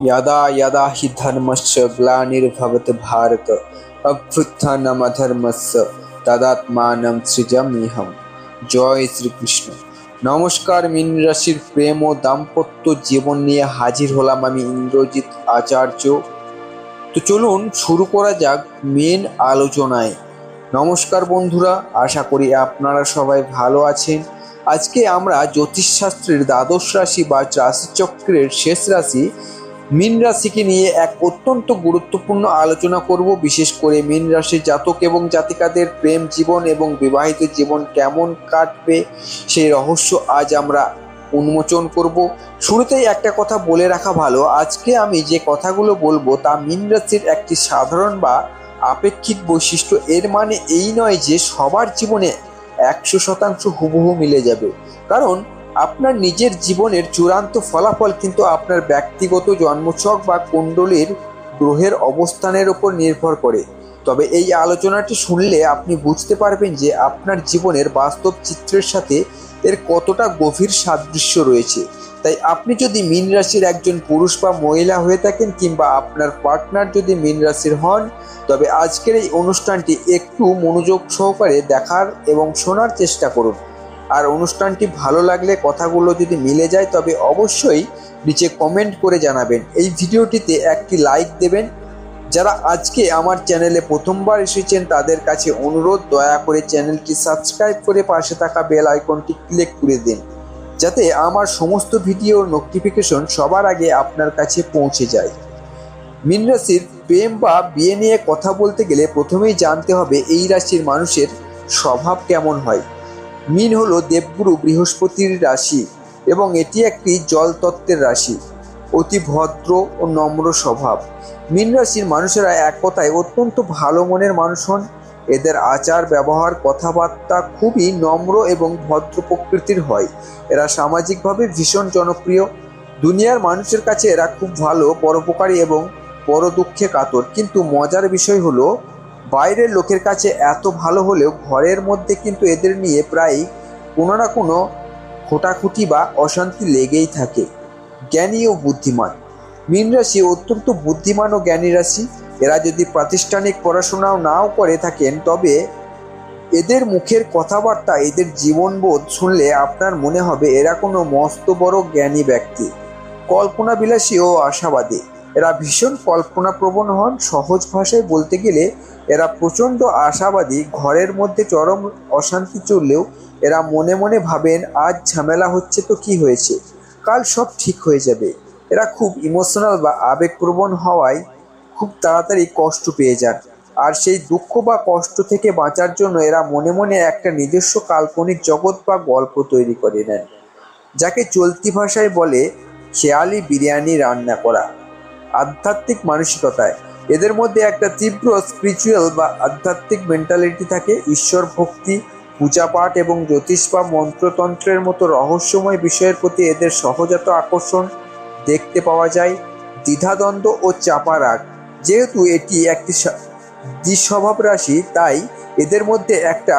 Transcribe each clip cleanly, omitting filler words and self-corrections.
यदा यदा हि धर्मस्य ग्लानिर्भवति भारत अभ्युत्थानमधर्मस्य तदात्मानं सृजाम्यहं। জয় শ্রীকৃষ্ণ। নমস্কার, মীন রাশির প্রেম ও দাম্পত্য জীবন নিয়ে হাজির হলাম আমি ইন্দ্রজিৎ আচার্য। তো চলুন শুরু করা যাক মেন আলোচনায়। নমস্কার বন্ধুরা, আশা করি আপনারা সবাই ভালো আছেন। আজকে আমরা জ্যোতিষশাস্ত্রের দ্বাদশ রাশি বা রাশিচক্রের শেষ রাশি মীন রাশিকে নিয়ে এক অত্যন্ত গুরুত্বপূর্ণ আলোচনা করব। বিশেষ করে মীন রাশির জাতক এবং জাতিকাদের প্রেম জীবন এবং বিবাহিত জীবন কেমন কাটবে সেই রহস্য আজ আমরা উন্মোচন করব। শুরুতেই একটা কথা বলে রাখা ভালো, আজকে আমি যে কথাগুলো বলবো তা মীন রাশির একটি সাধারণ বা আপেক্ষিক বৈশিষ্ট্য। এর মানে এই নয় যে সবার জীবনে 100% হুবহু মিলে যাবে, কারণ আপনার নিজের জীবনের চূড়ান্ত ফলাফল কিন্তু আপনার ব্যক্তিগত জন্মছক বা কুণ্ডলীর গ্রহের অবস্থানের উপর নির্ভর করে। তবে এই আলোচনাটি শুনলে আপনি বুঝতে পারবেন যে আপনার জীবনের বাস্তব চিত্রের সাথে এর কতটা গভীর সাদৃশ্য রয়েছে। তাই আপনি যদি মীন রাশির একজন পুরুষ বা মহিলা হয়ে থাকেন কিংবা আপনার পার্টনার যদি মীন রাশির হন, তবে আজকের এই অনুষ্ঠানটি একটু মনোযোগ সহকারে দেখার এবং শোনার চেষ্টা করুন। আর অনুষ্ঠানটি ভালো লাগলে, কথাগুলো যদি মিলে যায়, তবে অবশ্যই নিচে কমেন্ট করে জানাবেন। এই ভিডিওটিতে একটি লাইক দেবেন। যারা আজকে আমার চ্যানেলে প্রথমবার এসেছেন তাদের কাছে অনুরোধ, দয়া করে চ্যানেলটি সাবস্ক্রাইব করে পাশে থাকা বেল আইকনটি ক্লিক করে দিন, যাতে আমার সমস্ত ভিডিওর নোটিফিকেশন সবার আগে আপনার কাছে পৌঁছে যায়। মীন রাশির প্রেম বা বিয়ে নিয়ে কথা বলতে গেলে প্রথমেই জানতে হবে এই রাশির মানুষের স্বভাব কেমন হয়। মীন হলো দেবগুরু বৃহস্পতির রাশি এবং এটি একটি জলতত্ত্বের রাশি। অতি ভদ্র ও নম্র স্বভাব। মীন রাশির মানুষেরা এক কথায় অত্যন্ত ভালো মনের মানুষ হন। এদের আচার ব্যবহার কথাবার্তা খুবই নম্র এবং ভদ্র প্রকৃতির হয়। এরা সামাজিকভাবে ভীষণ জনপ্রিয়। দুনিয়ার মানুষের কাছে এরা খুব ভালো, পরোপকারী এবং বড় দুঃখে কাতর। কিন্তু মজার বিষয় হলো, বাইরের লোকের কাছে এত ভালো হলেও ঘরের মধ্যে কিন্তু এদের নিয়ে প্রায়ই কোনো না কোনো খোটাখুটি বা অশান্তি লেগেই থাকে। জ্ঞানী ও বুদ্ধিমান। মীন রাশি অত্যন্ত বুদ্ধিমান ও জ্ঞানী রাশি। এরা যদি প্রাতিষ্ঠানিক পড়াশোনাও নাও করে থাকেন, তবে এদের মুখের কথাবার্তা, এদের জীবনবোধ শুনলে আপনার মনে হবে এরা কোনো মস্ত বড় জ্ঞানী ব্যক্তি। কল্পনাবিলাসী ও আশাবাদী। এরা ভীষণ কল্পনাপ্রবণ হন। সহজ ভাষায় বলতে গেলে এরা প্রচণ্ড আশাবাদী। ঘরের মধ্যে চরম অশান্তি চললেও এরা মনে মনে ভাবেন, আজ ঝামেলা হচ্ছে তো কি হয়েছে, কাল সব ঠিক হয়ে যাবে। এরা খুব ইমোশনাল বা আবেগপ্রবণ হওয়ায় খুব তাড়াতাড়ি কষ্ট পেয়ে যান। আর সেই দুঃখ বা কষ্ট থেকে বাঁচার জন্য এরা মনে মনে একটা নিজস্ব কাল্পনিক জগৎ বা গল্প তৈরি করে নেন, যাকে চলতি ভাষায় বলে খেয়ালি বিরিয়ানি রান্না করা। আধ্যাত্মিক মানসিকতায় এদের মধ্যে একটা তীব্র স্পিরিচুয়াল বা আধ্যাত্মিক মেন্টালিটি থাকে। ঈশ্বর ভক্তি, পূজাপাঠ এবং জ্যোতিষ বা মন্ত্রতন্ত্রের মতো রহস্যময় বিষয়ের প্রতি এদের সহজাত আকর্ষণ দেখতে পাওয়া যায়। দ্বিধাদ্বন্দ্ব ও চাপা রাগ। যেহেতু এটি একটি দ্বিস্বভাব রাশি, তাই এদের মধ্যে একটা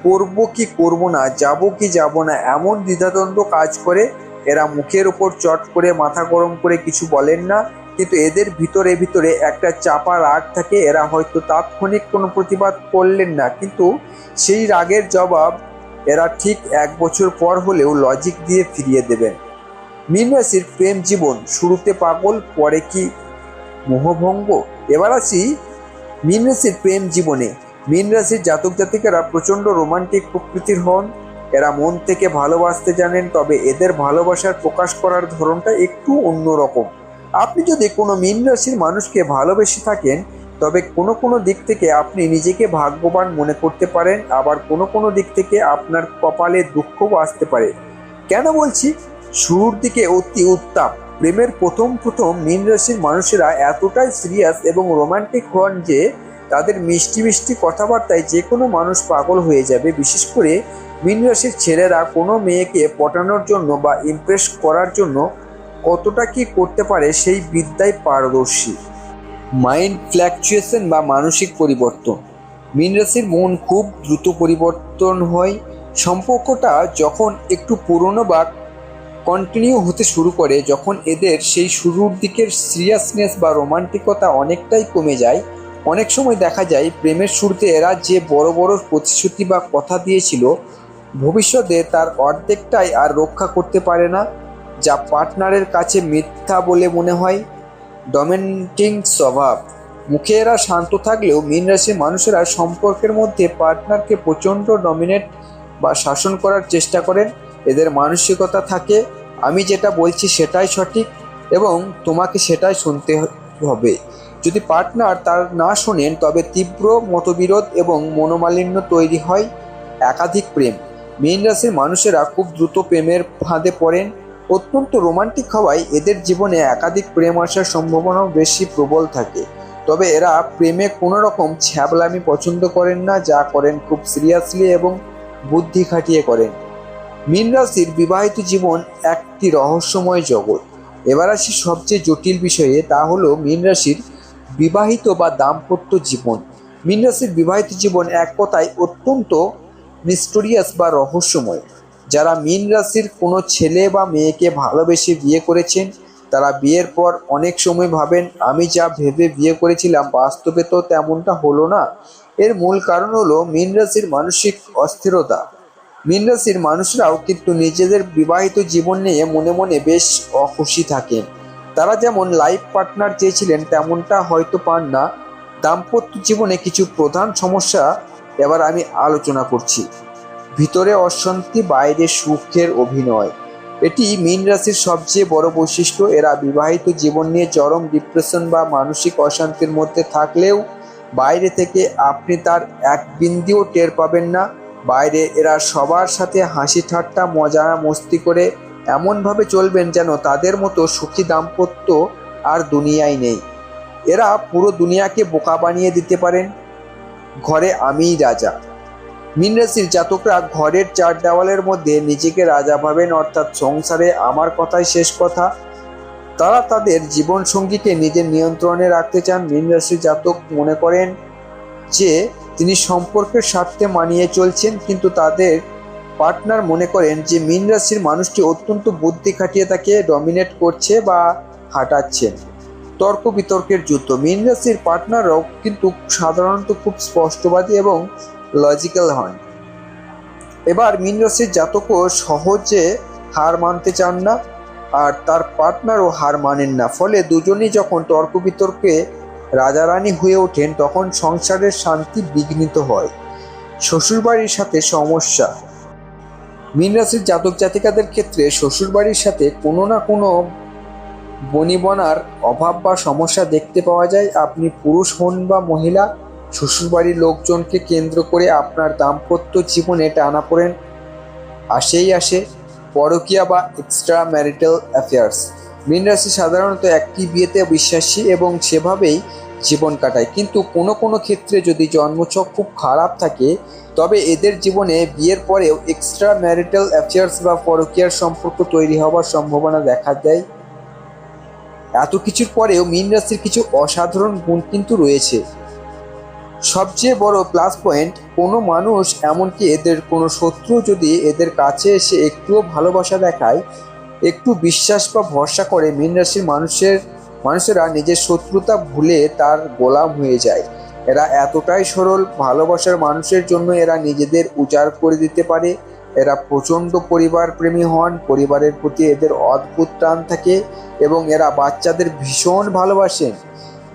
করব কি করব না, যাব কি যাব না এমন দ্বিধাদ্বন্দ্ব কাজ করে। এরা মুখের উপর চট করে মাথা গরম করে কিছু বলেন না, কিন্তু এদের ভিতরে ভিতরে একটা চাপা রাগ থাকে। এরা হয়তো তাৎক্ষণিক কোনো প্রতিবাদ করলেন না, কিন্তু সেই রাগের জবাব এরা ঠিক 1 বছর পর হলেও লজিক দিয়ে ফিরিয়ে দেবেন। মীন রাশির প্রেম জীবন। শুরুতে পাগল, পরে কি মোহভঙ্গ। এবার আসি মীন রাশির প্রেম জীবনে। মীন রাশির জাতক জাতিকারা প্রচণ্ড রোমান্টিক প্রকৃতির হন। এরা মন থেকে ভালোবাসতে জানেন, তবে এদের ভালোবাসার প্রকাশ করার ধরনটা একটু অন্যরকম। আপনি যদি কোনো মীন রাশির মানুষকে ভালোবেসে থাকেন, তবে কোনো কোনো দিক থেকে আপনি নিজেকে ভাগ্যবান মনে করতে পারেন, আবার কোনো কোনো দিক থেকে আপনার কপালে দুঃখও আসতে পারে। কেন বলছি? শুরুর দিকে অতি উত্তাপ প্রেমের প্রথম মীন রাশির মানুষেরা এতটাই সিরিয়াস এবং রোমান্টিক হন যে তাদের মিষ্টি মিষ্টি কথাবার্তায় যে কোনো মানুষ পাগল হয়ে যাবে। বিশেষ করে মীন রাশির ছেলেরা কোনো মেয়েকে পটানোর জন্য বা ইমপ্রেস করার জন্য কতটা কি করতে পারে সেই বিদ্যায় পারদর্শী। মাইন্ড ফ্ল্যাকচুয়েশন বা মানসিক পরিবর্তন। মীন রাশির মন খুব দ্রুত পরিবর্তন হয়। সম্পর্কটা যখন একটু পুরনো বা কন্টিনিউ হতে শুরু করে, যখন এদের সেই শুরুর দিকের সিরিয়াসনেস বা রোমান্টিকতা অনেকটাই কমে যায়। অনেক সময় দেখা যায় প্রেমের শুরুতে এরা যে বড় বড় প্রতিশ্রুতি বা কথা দিয়েছিল, ভবিষ্যতে তার অর্ধেকটাই আর রক্ষা করতে পারে না, যা পার্টনারের কাছে মিথ্যা বলে মনে হয়। ডমিনেটিং স্বভাব। মুখে এরা শান্ত থাকলেও মীন রাশির মানুষেরা সম্পর্কের মধ্যে পার্টনারকে প্রচণ্ড ডমিনেট বা শাসন করার চেষ্টা করেন। এদের মানসিকতা থাকে, আমি যেটা বলছি সেটাই সঠিক এবং তোমাকে সেটাই শুনতে হবে। যদি পার্টনার তার না শোনেন, তবে তীব্র মতবিরোধ এবং মনোমালিন্য তৈরি হয়। একাধিক প্রেম। মীন রাশির মানুষেরা খুব দ্রুত প্রেমের ফাঁদে পড়েন। অত্যন্ত রোমান্টিক হওয়ায় এদের জীবনে একাধিক প্রেম আসার সম্ভাবনাও বেশি প্রবল থাকে। তবে এরা প্রেমে কোনো রকম ছ্যাবলামি পছন্দ করেন না, যা করেন খুব সিরিয়াসলি এবং বুদ্ধি খাটিয়ে করেন। মীন রাশির বিবাহিত জীবন একটি রহস্যময় জগৎ। এবার আসি সবচেয়ে জটিল বিষয়ে, তা হলো মীন রাশির বিবাহিত বা দাম্পত্য জীবন। মীন রাশির বিবাহিত জীবন এক কথায় অত্যন্ত মিস্টেরিয়াস বা রহস্যময়। যারা মীন রাশির কোনো ছেলে বা মেয়েকে ভালোবেসে বিয়ে করেছেন, তারা বিয়ের পর অনেক সময় ভাবেন, আমি যা ভেবে বিয়ে করেছিলাম বাস্তবে তো তেমনটা হলো না। এর মূল কারণ হলো মীন রাশির মানসিক অস্থিরতা। মীন রাশির মানুষরাও কিন্তু নিজেদের বিবাহিত জীবন নিয়ে মনে মনে বেশ অখুশি থাকেন। তারা যেমন লাইফ পার্টনার চেয়েছিলেন তেমনটা হয়তো পান না। দাম্পত্য জীবনে কিছু প্রধান সমস্যা এবার আমি আলোচনা করছি। ভিতরে অশান্তি, বাইরে সুখের অভিনয়। এটি মীন রাশির সবচেয়ে বড় বৈশিষ্ট্য। এরা বিবাহিত জীবন নিয়ে চরম ডিপ্রেশন বা মানসিক অশান্তির মধ্যে থাকলেও বাইরে থেকে আপনি তার এক বিন্দুও টের পাবেন না। বাইরে এরা সবার সাথে হাসি ঠাট্টা মজা মস্তি করে এমনভাবে চলবেন যেন তাদের মতো সুখী দাম্পত্য আর দুনিয়ায় নেই। এরা পুরো দুনিয়াকে বোকা বানিয়ে দিতে পারেন। ঘরে আমিই রাজা। মীন রাশির জাতকরা ঘরের চার দেওয়ালের মধ্যে নিজেকে রাজা ভাবেন, অর্থাৎ সংসারে আমার কথাই শেষ কথা। তারা তাদের জীবন সঙ্গীকে নিজের নিয়ন্ত্রণে রাখতে চান। মীন রাশির জাতক মনে করেন যে তিনি সম্পর্কের স্বার্থে মানিয়ে চলছেন, কিন্তু তাদের পার্টনার মনে করেন যে মীন রাশির মানুষটি অত্যন্ত বুদ্ধি খাটিয়ে তাকে ডমিনেট করছে বা হাঁটাচ্ছেন। তর্ক বিতর্কের যুদ্ধ। মীন রাশির পার্টনাররাও কিন্তু সাধারণত খুব স্পষ্টবাদী এবং লজিক্যাল হন। এবার মীন রাশির জাতকও সহজে হার মানতে চান না, আর তার পার্টনারও হার মানেন না। ফলে দুজনেই যখন তর্ক বিতর্কে রাজারানী হয়ে ওঠেন, তখন সংসারের শান্তি বিঘ্নিত হয়। শ্বশুরবাড়ির সাথে সমস্যা। মীন রাশির জাতক জাতিকাদের ক্ষেত্রে শ্বশুরবাড়ির সাথে কোনো না কোনো বনিবনার অভাব বা সমস্যা দেখতে পাওয়া যায়। আপনি পুরুষ হন বা মহিলা, শ্বশুরবাড়ির লোকজনকে কেন্দ্র করে আপনার দাম্পত্য জীবনে টানাপোড়েন আসে। পরকীয়া বা এক্সট্রা ম্যারিটাল অ্যাফেয়ার্স। মীন রাশি সাধারণত একটি বিয়েতে বিশ্বাসী এবং সেভাবেই জীবন কাটায়, কিন্তু কোনো কোনো ক্ষেত্রে যদি জন্মছক খুব খারাপ থাকে, তবে এদের জীবনে বিয়ের পরেও এক্সট্রা ম্যারিটাল অ্যাফেয়ার্স বা পরকীয়ার সম্পর্ক তৈরি হওয়ার সম্ভাবনা দেখা দেয়। এত কিছুর পরেও মীন রাশির কিছু অসাধারণ গুণ কিন্তু রয়েছে। সবচেয়ে বড় প্লাস পয়েন্ট, কোনো মানুষ, এমনকি এদের কোনো শত্রু যদি এদের কাছে এসে একটুও ভালোবাসা দেখায়, একটু বিশ্বাস বা ভরসা করে, মীন রাশির মানুষেরা নিজের শত্রুতা ভুলে তার গোলাম হয়ে যায়। এরা এতটাই সরল, ভালোবাসার মানুষের জন্য এরা নিজেদের উজাড় করে দিতে পারে। এরা প্রচণ্ড পরিবার প্রেমী হন, পরিবারের প্রতি এদের অদ্ভুত টান থাকে এবং এরা বাচ্চাদের ভীষণ ভালোবাসেন।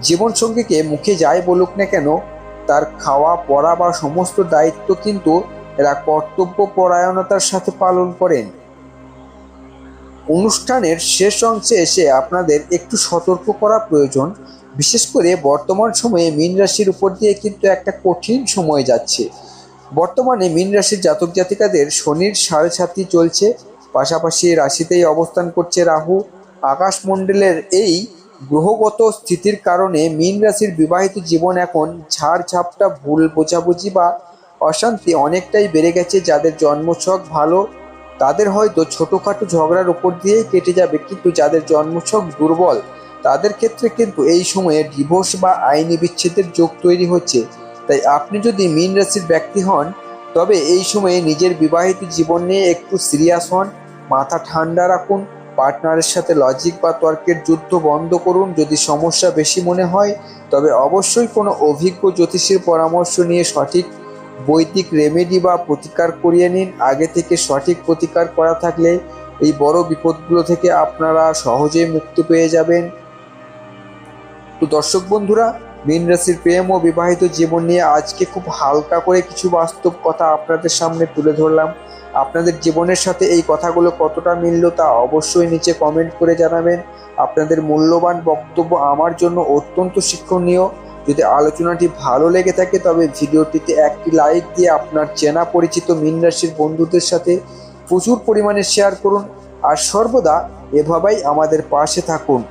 জীবনসঙ্গীকে মুখে যাই বলুক না কেন, তার খাওয়া পড়া বা সমস্ত দায়িত্ব কিন্তু এরা কর্তব্য পরায়ণতার সাথে পালন করেন। অনুষ্ঠানের শেষ অংশে এসে আপনাদের একটু সতর্ক করা প্রয়োজন। বিশেষ করে বর্তমান সময়ে মীন রাশির উপর দিয়ে কিন্তু একটা কঠিন সময় যাচ্ছে। বর্তমানে মীন রাশির জাতক জাতিকাদের শনির 7.5 চলছে, পাশাপাশি রাশিতেই অবস্থান করছে রাহু। আকাশমণ্ডলের এই গ্রহগত স্থিতির কারণে মীন রাশির বিবাহিত জীবন এখন ঝাড়ঝাপটা, ভুল বোঝাবুঝি বা অশান্তি অনেকটাই বেড়ে গেছে। যাদের জন্মছক ভালো তাদের হয়তো ছোটোখাটো ঝগড়ার উপর দিয়েই কেটে যাবে, কিন্তু যাদের জন্মছক দুর্বল তাদের ক্ষেত্রে কিন্তু এই সময়ে ডিভোর্স বা আইনি বিচ্ছেদের যোগ তৈরি হচ্ছে। তাই আপনি যদি মীন রাশির ব্যক্তি হন, তবে এই সময়ে নিজের বিবাহিত জীবন নিয়ে একটু সিরিয়াস হন। মাথা ঠান্ডা রাখুন, পার্টনারের সাথে লজিক বা তর্কের যুদ্ধ বন্ধ করুন। যদি সমস্যা বেশি মনে হয় তবে অবশ্যই কোনো অভিজ্ঞ জ্যোতিষীর পরামর্শ নিয়ে সঠিক বৈদিক রেমেডি বা প্রতিকার করিয়ে নিন। আগে থেকে সঠিক প্রতিকার করা থাকলে এই বড় বিপদগুলো থেকে আপনারা সহজেই মুক্তি পেয়ে যাবেন। তো দর্শক বন্ধুরা, মীন রাশির প্রেম ও বিবাহিত জীবন নিয়ে আজকে খুব হালকা করে কিছু বাস্তব কথা আপনাদের সামনে তুলে ধরলাম। আপনাদের জীবনের সাথে এই কথাগুলো কতটা মিলল তা অবশ্যই নিচে কমেন্ট করে জানাবেন। আপনাদের মূল্যবান বক্তব্য আমার জন্য অত্যন্ত শিক্ষণীয়। যদি আলোচনাটি ভালো লেগে থাকে তবে ভিডিওটিতে একটি লাইক দিয়ে আপনার চেনা পরিচিত মীন রাশির বন্ধুদের সাথে প্রচুর পরিমাণে শেয়ার করুন। আর সর্বদা এভাবেই আমাদের পাশে থাকুন।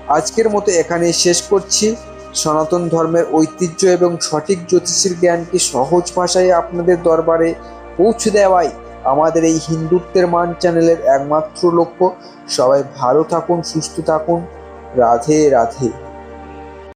আজকের মতো এখানেই শেষ করছি। সনাতন ধর্মের ঐতিহ্য এবং সঠিক জ্যোতিষীর জ্ঞানকে সহজ ভাষায় আপনাদের দরবারে পৌঁছে দেওয়াই আমাদের এই হিন্দুত্বের মান চ্যানেলের একমাত্র লক্ষ্য। সবাই ভালো থাকুন, সুস্থ থাকুন। রাধে রাধে।